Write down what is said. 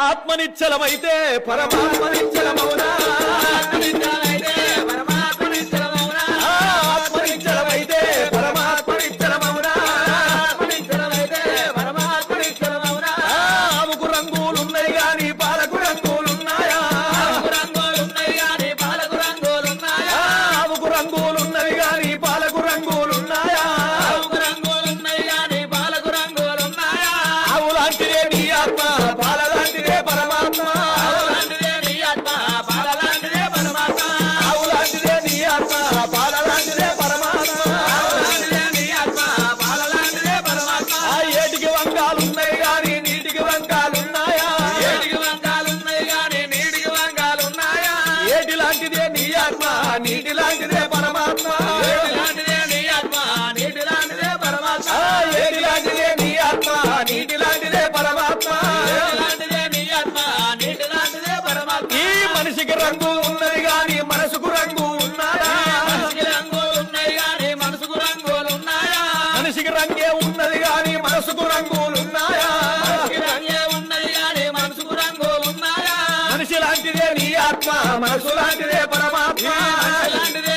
ఆత్మ నిశ్చలమైతే పరమాత్మ నిశ్చలమౌనా ఆత్మ నిశ్చలమైతే పరమాత్మ నిశ్చలమౌనా ఆత్మ నిశ్చలమైతే పరమాత్మ నిశ్చలమౌనా ఆత్మ నిశ్చలమైతే పరమాత్మ నిశ్చలమౌనా ఆవుకు రంగులున్నాయి గాని పాలకు రంగులున్నాయా ఆవుకు రంగులున్నాయి గాని పాలకు రంగులున్నాయా ఆవుకు రంగులున్నవి గాని పాలకు రంగులున్నాయా ఆవుకు రంగులున్నాయి గాని పాలకు రంగులున్నాయా ఆవు లాంటిదే నీ ఆత్మ పాల లాంటిదే పరమాత్మ ఆవు లాంటిదే నీ ఆత్మ పాల లాంటిదే పరమాత్మ ఆవు లాంటిదే నీ ఆత్మ పాల లాంటిదే పరమాత్మ ఆవు లాంటిదే నీ ఆత్మ పాల లాంటిదే పరమాత్మ ఆ ఏటికి వంకాలున్నాయి గాని నీటికి వంకాలున్నాయా ఏటికి వంకాలున్నాయి గాని నీటికి వంకాలున్నాయా ఏటి లాంటిదే నీ ఆత్మ నీటి లాంటిదే పరమాత్మ ఏటి లాంటిదే నీ ఆత్మ నీటి లాంటిదే పరమాత్మ ఏటి లాంటిదే నీ ఆత్మ నీటి లాంటిదే పరమాత్మ ఏటి లాంటిదే నీ ఆత్మ నీటి లాంటిదే పరమాత్మ ఈ మనిషికి రంగు ఉన్నది గాని మనసుకు రంగు ఉన్నాయా మనిషికి రంగులు ఉన్నాయి గాని మనసుకు రంగులు ఉన్నాయా మనిషికి రంగే ఉన్నది గాని మనసుకు రంగులు ఉన్నాయా మనిషికి రంగే ఉన్నది గాని మనసుకు రంగులు ఉన్నాయా మనిషి లాంటిదే నీ ఆత్మ మనసు లాంటిదే పరమాత్మ మనిషి లాంటిదే